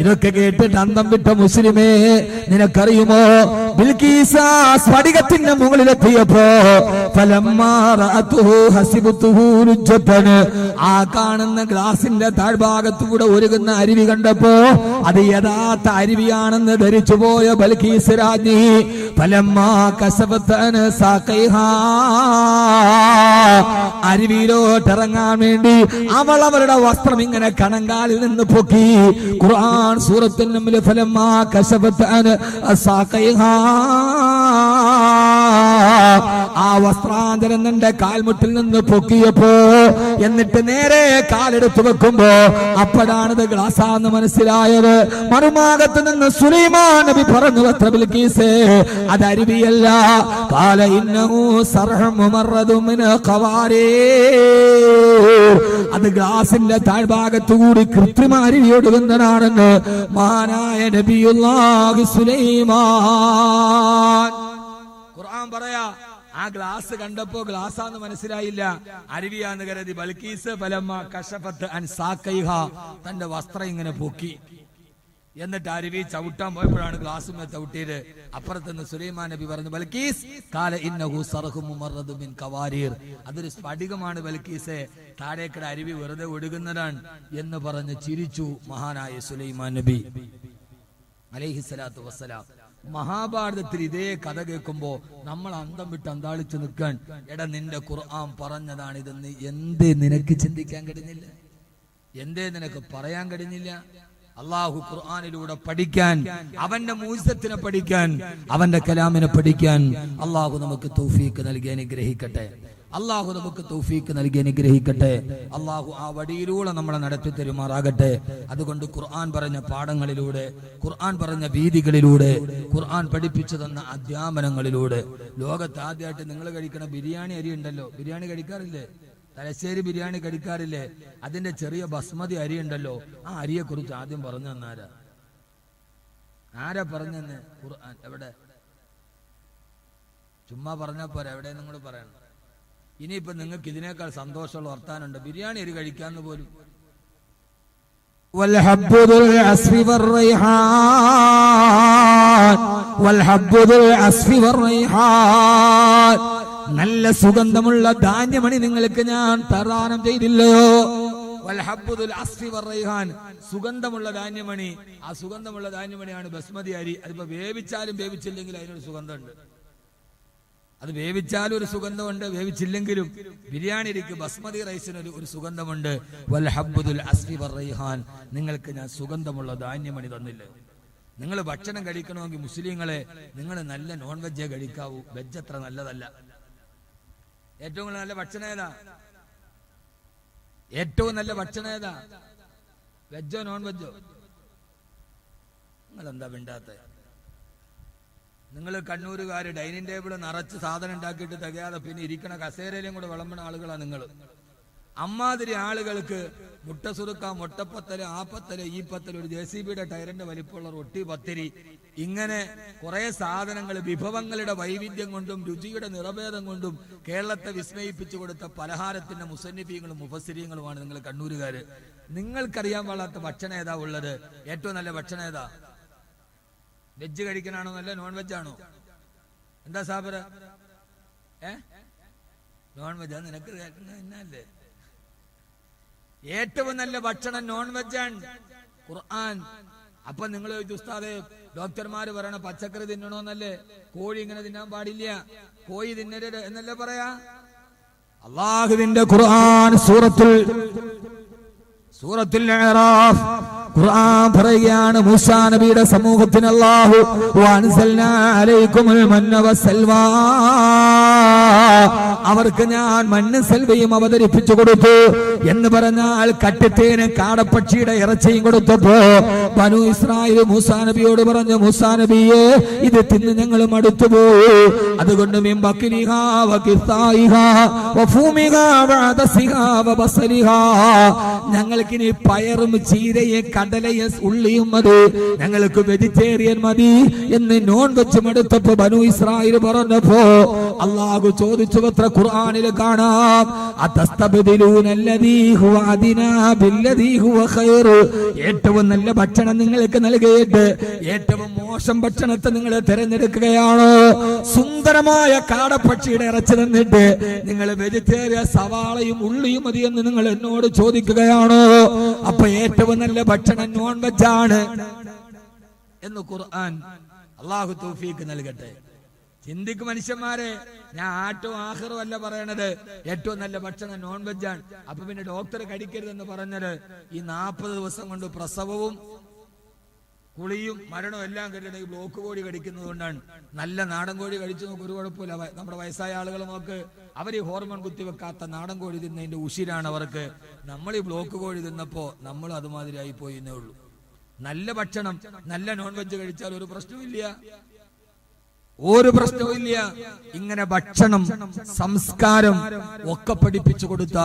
ഇതൊക്കെ കേട്ടിട്ട് അന്തം വിട്ട മുസ്ലിമേ, നിനക്കറിയുമോ ബിൽക്കീസ സ്ഫടികത്തിന്റെ മുകളിലെത്തിയപ്പോ ആ കാണുന്ന ഗ്ലാസിന്റെ താഴ്ഭാഗത്തുകൂടെ ഒഴുകുന്ന അരുവി കണ്ടപ്പോ അത് യഥാർത്ഥ അരുവിയാണെന്ന് ധരിച്ചു പോയ ബൽക്കീസ് രാജ്ഞി അരുവിയിലോട്ടിറങ്ങാൻ വേണ്ടി അവൾ അവരുടെ വസ്ത്രം ഇങ്ങനെ കണങ്കാലിൽ നിന്ന് പൊക്കി. ഖുർആൻ സൂറത്തുൽ നംൽ ഫലമ്മാ കശഫത് അൻ സാഖൈഹാ, ആ വസ്ത്രാന്തരം നിന്റെ കാൽമുട്ടിൽ നിന്ന് പൊക്കിയപ്പോ എന്നിട്ട് നേരെ കാലെടുത്തു വെക്കുമ്പോ അപ്പോഴാണിത് ഗ്ലാസാന്ന് മനസ്സിലായത്. മറുഭാഗത്ത് നിന്ന് സുലൈമാൻ നബി പറഞ്ഞു, അത്ര ബിൽക്കീസേ അത് അരുവിയല്ല, ഖാല ഇന്നഹു സർഹും മുമറദും മിൻ ഖവാരീർ, അത് ഗ്ലാസിന്റെ താഴ്ഭാഗത്തുകൂടി കൃത്രിമ അരുവി ഒഴുകുന്നതാണെന്ന് മഹാനായ നബിയുല്ലാഹി സുലൈമാൻ. ഖുർആൻ പറയാ, ആ ഗ്ലാസ് കണ്ടപ്പോ ഗ്ലാസാന്ന് മനസ്സിലായില്ല, അരുവിയാന്ന് കരുതി. ബൽക്കീസ് ഫലമ്മാ കശഫത് അൻ സാഖൈഹാ, തന്റെ വസ്ത്രം ഇങ്ങനെ പൊക്കി. എന്നിട്ട് അരുവി ചവിട്ടാൻ പോയപ്പോഴാണ് ഗ്ലാസുമേ ചവിട്ടിയത്. അപ്പുറത്തുനിന്ന് സുലൈമാൻ നബി പറഞ്ഞു, ബൽക്കീസ് ഖാല ഇന്നഹു സർഹും മുമറദും മിൻ ഖവാരീർ, അതൊരു സ്ഫടികമാണ് ബൽക്കീസേ, താഴേക്കട അരുവി വെറുതെ ഒഴുകുന്നതാണ് എന്ന് പറഞ്ഞ് ചിരിച്ചു മഹാനായ സുലൈമാൻ നബി അലൈഹിസ്സലാത്തു വസ്സലാം. മഹാഭാരതത്തിൽ ഇതേ കഥ കേൾക്കുമ്പോ നമ്മൾ അന്തം വിട്ട് അന്താളിച്ചു നിൽക്കാൻ, എടാ നിന്റെ ഖുർആൻ പറഞ്ഞതാണ് ഇതെന്ന് എന്തേ നിനക്ക് ചിന്തിക്കാൻ കഴിഞ്ഞില്ല? എന്തേ നിനക്ക് പറയാൻ കഴിഞ്ഞില്ല? അള്ളാഹു ഖുർആനിലൂടെ പഠിക്കാൻ, അവന്റെ മൂസത്തിനെ പഠിക്കാൻ, അവന്റെ കലാമിനെ പഠിക്കാൻ അള്ളാഹു നമുക്ക് തൗഫീക്ക് നൽകി അനുഗ്രഹിക്കട്ടെ. അള്ളാഹു നമുക്ക് തൗഫീക്ക് നൽകി അനുഗ്രഹിക്കട്ടെ. അള്ളാഹു ആ വഴിയിലൂടെ നമ്മളെ നടത്തി തരുമാറാകട്ടെ. അതുകൊണ്ട് ഖുർആൻ പറഞ്ഞ പാഠങ്ങളിലൂടെ, ഖുർആൻ പറഞ്ഞ വീതികളിലൂടെ, ഖുർആൻ പഠിപ്പിച്ചു തന്ന അധ്യാപനങ്ങളിലൂടെ, ലോകത്ത് ആദ്യമായിട്ട് നിങ്ങൾ കഴിക്കണ ബിരിയാണി അരി ഉണ്ടല്ലോ, ബിരിയാണി കഴിക്കാറില്ലേ? തലശ്ശേരി ബിരിയാണി കഴിക്കാറില്ലേ? അതിന്റെ ചെറിയ ബസ്മതി അരി ഉണ്ടല്ലോ, ആ അരിയെ കുറിച്ച് ആദ്യം പറഞ്ഞു തന്നാരാ? ആരാ പറഞ്ഞെന്ന്? ഖുർആൻ. എവിടെ? ചുമ്മാ പറഞ്ഞാ പോരാ, എവിടെ നിങ്ങൾ പറയണം. ഇനിയിപ്പോ നിങ്ങൾക്ക് ഇതിനേക്കാൾ സന്തോഷമുള്ള വർത്താനുണ്ട്, ബിരിയാണി അരി കഴിക്കാന്ന് പോലും. നല്ല സുഗന്ധമുള്ള ധാന്യമണി നിങ്ങൾക്ക് ഞാൻ പ്രദാനം ചെയ്തില്ലയോ? സുഗന്ധമുള്ള ധാന്യമണി, ആ സുഗന്ധമുള്ള ധാന്യമണിയാണ് ബസ്മതി അരി. അതിപ്പോ വേവിച്ചാലും വേവിച്ചില്ലെങ്കിൽ അതിനൊരു സുഗന്ധമുണ്ട്. അത് വേവിച്ചാലും ഒരു സുഗന്ധമുണ്ട്, വേവിച്ചില്ലെങ്കിലും. ബിരിയാണി അരിക്ക്, ബസ്മതി റൈസിന് ഒരു സുഗന്ധമുണ്ട്. വൽഹബ്ബുൽ അസ്ഫി വറൈഹാൻ, നിങ്ങൾക്ക് ഞാൻ സുഗന്ധമുള്ള ധാന്യമണി തന്നില്ല. നിങ്ങൾ ഭക്ഷണം കഴിക്കണമെങ്കിൽ മുസ്ലിങ്ങളെ, നിങ്ങൾ നല്ല നോൺ വെജേ കഴിക്കാവൂ, വെജ് അത്ര നല്ലതല്ല. ഏറ്റവും നല്ല ഭക്ഷണം ഏതാ? ഏറ്റവും നല്ല ഭക്ഷണം ഏതാ? വെജോ നോൺ വെജോ? നിങ്ങൾ എന്താ മിണ്ടാത്ത? നിങ്ങൾ കണ്ണൂരുകാര് ഡൈനിങ് ടേബിൾ നിറച്ച് സാധനം ഉണ്ടാക്കിയിട്ട് തികയാതെ പിന്നെ ഇരിക്കണ കസേരയിലും കൂടെ വിളമ്പണ ആളുകളാണ് നിങ്ങൾ. അമ്മാതിരി ആളുകൾക്ക് മുട്ട സുറുക്ക, മുട്ടപ്പത്തല്, ആ പത്തല്, ഈ പത്തല്, ഒരു JCBയുടെ ടയറിന്റെ വലിപ്പമുള്ള റൊട്ടി, പത്തിരി, ഇങ്ങനെ കുറെ സാധനങ്ങൾ വിഭവങ്ങളുടെ വൈവിധ്യം കൊണ്ടും രുചിയുടെ നിറഭേദം കൊണ്ടും കേരളത്തെ വിസ്മയിപ്പിച്ചു കൊടുത്ത പലഹാരത്തിന്റെ മുസന്നിഫീങ്ങളും മുഫസ്സിരീങ്ങളുമാണ് നിങ്ങൾ കണ്ണൂരുകാര്. നിങ്ങൾക്കറിയാൻ പാടാത്ത ഭക്ഷണം ഏതാ ഉള്ളത്? ഏറ്റവും നല്ല ഭക്ഷണം ഏതാ? വെജ് കഴിക്കാനാണോ നല്ല നോൺ വെജ് ആണോ? എന്താ സാബറ? നോൺ വെജ് നിനക്ക് എന്നല്ലേ? ഏറ്റവും നല്ല ഭക്ഷണം നോൺ വെജാണ്, ഖുർആൻ. അപ്പൊ നിങ്ങൾ ഉസ്താദേ, ഡോക്ടർമാര് പറയണ പച്ചക്കറി തിന്നണോന്നല്ലേ? കോഴി ഇങ്ങനെ തിന്നാൻ പാടില്ല, കോഴി തിന്നരുത് എന്നല്ലേ പറയാ? അള്ളാഹുവിന്റെ ഖുർആൻ സൂറത്തുൽ അഅറാഫ് ഖുർആൻ പറയുകയാണ്, മൂസാ നബിയുടെ സമൂഹത്തിന് അല്ലാഹു വഅൻസൽനാ അലൈക്കുമുൽ മന്ന വസ്സൽവാ, അവർക്ക് ഞാൻ മണ്ണ് സെൽവയും അവതരിപ്പിച്ചു കൊടുത്തു എന്ന് പറഞ്ഞാൽ കട്ടിത്തേന് കാടപ്പക്ഷിയുടെ ഇറച്ചിയും കൊടുത്തപ്പോ ബനു ഇസ്രായേൽ മൂസാ നബിയോട് പറഞ്ഞു, മൂസാ നബിയെ ഇത് തിന്ന് ഞങ്ങൾ മടുത്തുപോയി, അതുകൊണ്ട് മിൻ ബക്രിഹാ വകിസായിഹാ വഫൂമിഹാ വഅദസിഹാ വബസലിഹാ, ഞങ്ങൾക്കിനി പയറും ചീരയെ കടലയും ഉള്ളിയും മതി, ഞങ്ങൾക്ക് വെജിറ്റേറിയൻ മതി എന്ന് നോൺ വെജ് എടുത്തപ്പോ ബനു ഇസ്രായേൽ പറഞ്ഞപ്പോ അള്ളാഹു ചോദിച്ചു അത്ര ഖുർആനിൽ കാണാം, ഏറ്റവും നല്ല ഭക്ഷണം നിങ്ങൾക്ക് നൽകിയിട്ട് ഏറ്റവും മോശം ഭക്ഷണത്തെ നിങ്ങൾ തിരഞ്ഞെടുക്കുകയാണോ? സുന്ദരമായ കാടപ്പക്ഷിയുടെ ഇറച്ചി തന്നിട്ട് നിങ്ങൾ വെജിറ്റേറിയൻ സവാളയും ഉള്ളിയും മതി എന്ന് നിങ്ങൾ എന്നോട് ചോദിക്കുകയാണോ? അപ്പൊ ഏറ്റവും നല്ല ഭക്ഷണം നോൺ വെജാണ് എന്ന് ഖുർആൻ. അള്ളാഹു തൗഫീഖ് നൽകട്ടെ. ചിന്തിക്ക് മനുഷ്യന്മാരെ, ഞാൻ ആട്ടും ആഖിറും അല്ല പറയണത്, ഏറ്റവും നല്ല ഭക്ഷണം നോൺ വെജാണ്. അപ്പൊ പിന്നെ ഡോക്ടർ കടിക്കരുതെന്ന് പറഞ്ഞത് ഈ 40 ദിവസം കൊണ്ട് പ്രസവവും കുളിയും മരണവും എല്ലാം കഴിഞ്ഞ ഈ ബ്ലോക്ക് കോഴി കടിക്കുന്നത് കൊണ്ടാണ്. നല്ല നാടൻ കോഴി കഴിച്ചു നോക്ക്, ഒരു കുഴപ്പമില്ല. നമ്മുടെ വയസ്സായ ആളുകൾ നോക്ക്, അവർ ഈ ഹോർമോൺ കുത്തിവെക്കാത്ത നാടൻ കോഴി തിന്നതിന്റെ ഉഷിരാണ് അവർക്ക്. നമ്മൾ ഈ ബ്ലോക്ക് കോഴി തിന്നപ്പോ നമ്മൾ അതുമാതിരി ആയി പോയിന്നേ ഉള്ളൂ. നല്ല ഭക്ഷണം, നല്ല നോൺ വെജ് കഴിച്ചാൽ ഒരു പ്രശ്നമില്ല, ഒരു പ്രശ്നവുമില്ല. ഇങ്ങനെ ഭക്ഷണം, സംസ്കാരം ഒക്കെ പഠിപ്പിച്ചു കൊടുത്ത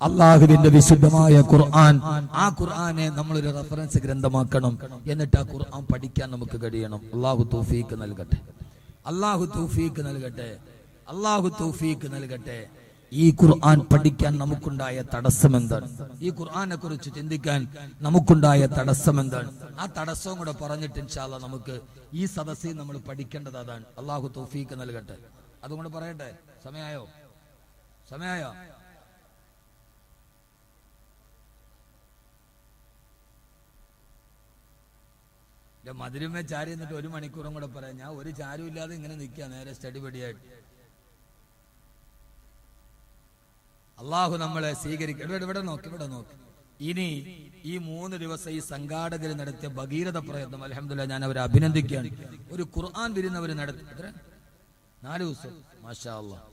അള്ളാഹുവിന്റെ വിശുദ്ധമായ ഖുർആൻ, ആ ഖുർആനെ നമ്മളൊരു റെഫറൻസ് ഗ്രന്ഥമാക്കണം. എന്നിട്ട് ആ ഖുർആൻ പഠിക്കാൻ നമുക്ക് കഴിയണം. അള്ളാഹു തൗഫീഖ് നൽകട്ടെ, അള്ളാഹു തൗഫീഖ് നൽകട്ടെ, അള്ളാഹു തൗഫീഖ് നൽകട്ടെ. ഈ ഖുർആൻ പഠിക്കാൻ നമുക്കുണ്ടായ തടസ്സം എന്താണ്? ഈ ഖുർആനെ കുറിച്ച് ചിന്തിക്കാൻ നമുക്കുണ്ടായ തടസ്സം എന്താണ്? ആ തടസ്സവും കൂടെ പറഞ്ഞിട്ട് ഇൻഷാ അല്ലാഹ് നമുക്ക് ഈ സദസ്സിൽ നമ്മൾ പഠിക്കേണ്ടത് അതാണ്. അള്ളാഹു തൗഫീഖ് നൽകട്ടെ. അതുകൊണ്ട് പറയട്ടെ, സമയായോ? സമയായോ? മധുരമേ ചാരി എന്നിട്ട് 1 മണിക്കൂറും കൂടെ പറയാം. ഞാൻ ഒരു ചാരും ഇല്ലാതെ ഇങ്ങനെ നിൽക്കുക നേരെ സ്റ്റഡി പടിയായിട്ട്. അള്ളാഹു നമ്മളെ സ്വീകരിക്കും. ഇവിടെ നോക്കി, ഇവിടെ നോക്കി. ഇനി ഈ 3 ദിവസം ഈ സംഘാടകർ നടത്തിയ ഭഗീരഥ പ്രയത്നം അൽഹംദുലില്ലാഹ് ഞാൻ അവരെ അഭിനന്ദിക്കുകയാണ്. ഒരു ഖുർആൻ വിരുന്നവർ നടത്തി 4 ദിവസം. മാഷാ അല്ലാഹ്.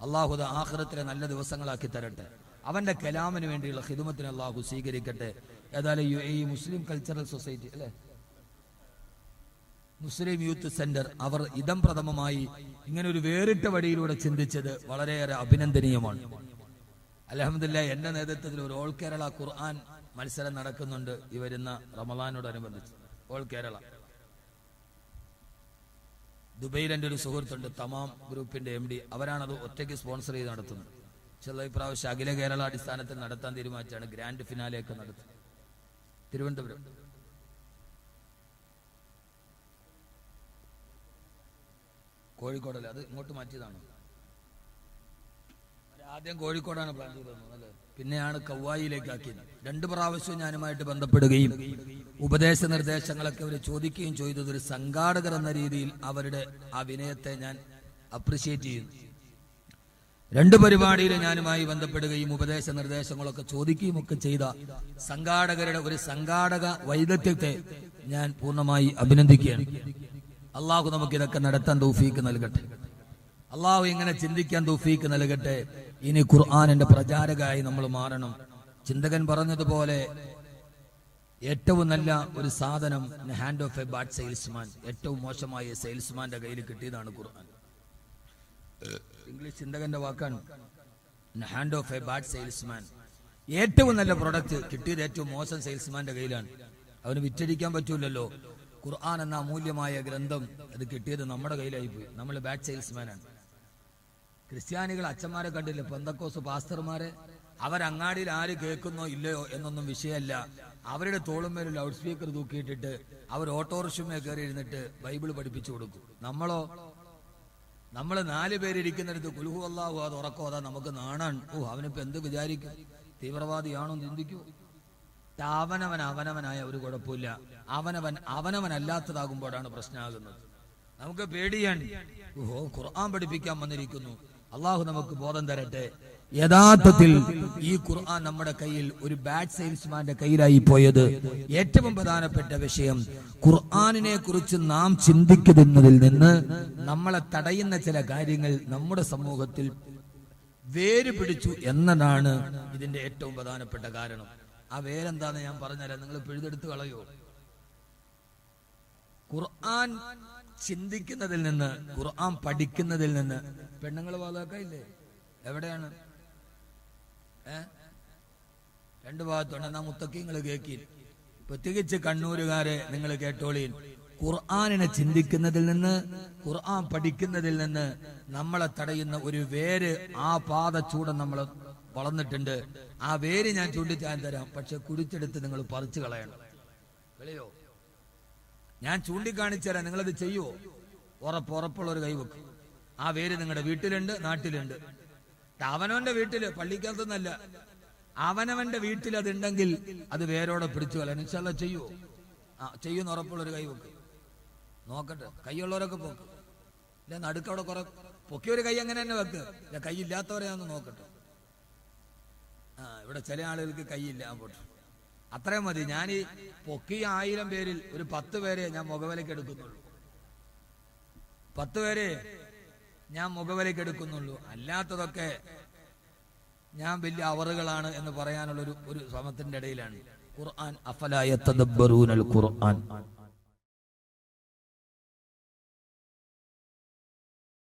അള്ളാഹു ആഖിറത്തിലെ നല്ല ദിവസങ്ങളാക്കി തരട്ടെ. അവന്റെ കലാമിന് വേണ്ടിയുള്ള ഖിദ്മത്തിനെ അള്ളാഹു സ്വീകരിക്കട്ടെ. ഏതായാലും ഈ മുസ്ലിം കൾച്ചറൽ സൊസൈറ്റി അല്ലെ, മുസ്ലിം യൂത്ത് സെന്റർ, അവർ ഇദം പ്രഥമമായി ഇങ്ങനെ ഒരു വേറിട്ട വഴിയിലൂടെ ചിന്തിച്ചത് വളരെയേറെ അഭിനന്ദനീയമാണ്. അൽഹംദുലില്ലാഹ് എന്റെ നേതൃത്വത്തിൽ ഒരു ഓൾ കേരള ഖുർആൻ മത്സരം നടക്കുന്നുണ്ട് ഈ വരുന്ന റമളാനോടനുബന്ധിച്ച്. ഓൾ കേരള ദുബൈയിൽ എൻ്റെ ഒരു സുഹൃത്തുണ്ട്, തമാം ഗ്രൂപ്പിന്റെ MD, അവരാണത് ഒറ്റയ്ക്ക് സ്പോൺസർ ചെയ്ത് നടത്തുന്നത്. ചില ഇപ്രാവശ്യം അഖില കേരള അടിസ്ഥാനത്തിൽ നടത്താൻ തീരുമാനിച്ചാണ്. ഗ്രാൻഡ് ഫിനാലെയൊക്കെ നടത്തും തിരുവനന്തപുരം. കോഴിക്കോടല്ലേ, അത് ഇങ്ങോട്ട് മാറ്റിയതാണ്. ആദ്യം കോഴിക്കോടാണ് പ്ലാൻ ചെയ്തത് അല്ലേ, പിന്നെയാണ് കൗവായിലേക്ക് ആക്കിയത്. 2 പ്രാവശ്യം ഞാനുമായിട്ട് ബന്ധപ്പെടുകയും ഉപദേശ നിർദ്ദേശങ്ങളൊക്കെ അവർ ചോദിക്കുകയും ചെയ്തത്. ഒരു സംഘാടകർ എന്ന രീതിയിൽ അവരുടെ ആ വിനയത്തെ ഞാൻ അപ്രിഷിയേറ്റ് ചെയ്യുന്നു. 2 പരിപാടിയിൽ ഞാനുമായി ബന്ധപ്പെടുകയും ഉപദേശ നിർദ്ദേശങ്ങളൊക്കെ ചോദിക്കുകയും ഒക്കെ ചെയ്ത സംഘാടകരുടെ ഒരു സംഘാടക വൈദഗ്ധ്യത്തെ ഞാൻ പൂർണ്ണമായി അഭിനന്ദിക്കുകയാണ്. അള്ളാഹു നമുക്ക് ഇതൊക്കെ നടത്താൻ തൗഫീക്ക് നൽകട്ടെ. അള്ളാഹു ഇങ്ങനെ ചിന്തിക്കാൻ തൗഫീക്ക് നൽകട്ടെ. ഇനി ഖുർആനിന്റെ പ്രചാരകരായി നമ്മൾ മാറണം. ചിന്തകൻ പറഞ്ഞതുപോലെ ഏറ്റവും നല്ല ഒരു സാധനം hand of A bad salesman, ഏറ്റവും മോശമായ സെയിൽസ്മാന്റെ കയ്യിൽ കിട്ടിയതാണ് ഖുർആൻ. ഇംഗ്ലീഷ് ചിന്തകന്റെ വാക്കാണ് hand of A bad salesman. ഏറ്റവും നല്ല പ്രൊഡക്റ്റ് കിട്ടിയത് ഏറ്റവും മോശം സെയിൽസ്മാന്റെ കയ്യിലാണ്. അവന് വിറ്റഴിക്കാൻ പറ്റൂലല്ലോ. ഖുർആൻ എന്ന അമൂല്യമായ ഗ്രന്ഥം അത് കിട്ടിയത് നമ്മുടെ കയ്യിലായി പോയി. നമ്മൾ ബാഡ് സെയിൽസ്മാനാണ്. ക്രിസ്ത്യാനികൾ അച്ഛന്മാരെ കണ്ടില്ലേ, പെന്തക്കോസ് പാസ്റ്റർമാരെ, അവരങ്ങാടിയിൽ ആര് കേൾക്കുന്നോ ഇല്ലയോ എന്നൊന്നും വിഷയമല്ല. അവരുടെ തോളുമേൽ ലൗഡ് സ്പീക്കർ തൂക്കിയിട്ടിട്ട് അവർ ഓട്ടോറിക്ഷമേ കയറി ഇരുന്നിട്ട് ബൈബിൾ പഠിപ്പിച്ചു കൊടുക്കും. നമ്മളോ, നമ്മൾ 4 പേരിരിക്കുന്നിടത്ത് കുൽഹു അല്ലാഹു അത് ഉറക്കോ, അതാ നമുക്ക് നാണാൻ. അവനിപ്പോ എന്ത് വിചാരിക്കും, തീവ്രവാദിയാണോ ചിന്തിക്കൂ. അവനവനായ ഒരു കുഴപ്പമില്ല. അവനവനല്ലാത്തതാകുമ്പോഴാണ് പ്രശ്നമാകുന്നത്. നമുക്ക് പേടിയാണ്. ഖുർആൻ പഠിപ്പിക്കാൻ വന്നിരിക്കുന്നു. അള്ളാഹു നമുക്ക് ബോധം തരട്ടെ. യഥാർത്ഥത്തിൽ ഈ ഖുർആൻ നമ്മുടെ കയ്യിൽ ഒരു ബാഡ് സെയിൽസ്മാന്റെ കയ്യിലായി പോയത് ഏറ്റവും പ്രധാനപ്പെട്ട വിഷയം ഖുർആനിനെ കുറിച്ച് നാം ചിന്തിക്കുന്നതിൽ നിന്ന് നമ്മളെ തടയുന്ന ചില കാര്യങ്ങൾ നമ്മുടെ സമൂഹത്തിൽ വേര് പിടിച്ചു എന്നതാണ് ഇതിന്റെ ഏറ്റവും പ്രധാനപ്പെട്ട കാരണം. ആ വേരെന്താന്ന് ഞാൻ പറഞ്ഞുതരാം, നിങ്ങൾ പിഴുതെടുത്ത് കളയോ. ഖുർആൻ ചിന്തിക്കുന്നതിൽ നിന്ന്, ഖുർആൻ പഠിക്കുന്നതിൽ നിന്ന് പെണ്ണുങ്ങൾ വാതാക്കില്ലേ? എവിടെയാണ്? 2 ഭാഗത്തുണ്ട്. എന്നാ മുത്തക്കിങ്ങൾ കേക്കി പ്രത്യേകിച്ച് കണ്ണൂരുകാരെ നിങ്ങൾ കേട്ടോളീൻ. ഖുർആനിനെ ചിന്തിക്കുന്നതിൽ നിന്ന്, ഖുർആൻ പഠിക്കുന്നതിൽ നിന്ന് നമ്മളെ തടയുന്ന ഒരു വേര് ആ പാദച്ചൂടം നമ്മൾ വളർന്നിട്ടുണ്ട്. ആ വേര് ഞാൻ ചൂണ്ടിച്ചാൻ തരാം, പക്ഷെ കുഴിച്ചെടുത്ത് നിങ്ങൾ പറിച്ചു കളയണം. കളയോ? ഞാൻ ചൂണ്ടിക്കാണിച്ചു തരാം, നിങ്ങളത് ചെയ്യുവോ? ഉറപ്പുള്ള ഒരു കൈവെക്കും. ആ വേര് നിങ്ങളുടെ വീട്ടിലുണ്ട്, നാട്ടിലുണ്ട്. അവനവന്റെ വീട്ടില്, പള്ളിക്കകത്തൊന്നല്ല, അവനവന്റെ വീട്ടിൽ അതുണ്ടെങ്കിൽ അത് വേരോടെ പിടിച്ചു കളയാൻ ഇൻഷാ അല്ലാഹ് ചെയ്യുവോ? ചെയ്യുന്ന ഉറപ്പുള്ളൊരു കൈവെക്ക്. നോക്കട്ടെ, കൈയുള്ളവരൊക്കെ പോക്ക്. ഇല്ല നടുക്കവിടെ കുറെ പൊക്കിയൊരു കൈ അങ്ങനെ തന്നെ വെക്ക്. ഇല്ല കൈ ഇല്ലാത്തവരെയാന്ന് നോക്കട്ടെ. ഇവിടെ ചില ആളുകൾക്ക് കൈയില്ല, പോട്ടെ, അത്രയും മതി. ഞാൻ ഈ പൊക്കിയ 1000 പേരിൽ ഒരു 10 പേരെ ഞാൻ മുഖവിലേക്ക് എടുക്കുന്നുള്ളൂ. 10 പേരെ ഞാൻ മുഖവിലേക്ക് എടുക്കുന്നുള്ളൂ. അല്ലാത്തതൊക്കെ ഞാൻ വലിയ അവറുകളാണ് എന്ന് പറയാനുള്ള ഒരു ശ്രമത്തിന്റെ ഇടയിലാണ്. ഖുർആൻ അഫലാ യതദബ്ബറൂനൽ ഖുർആൻ.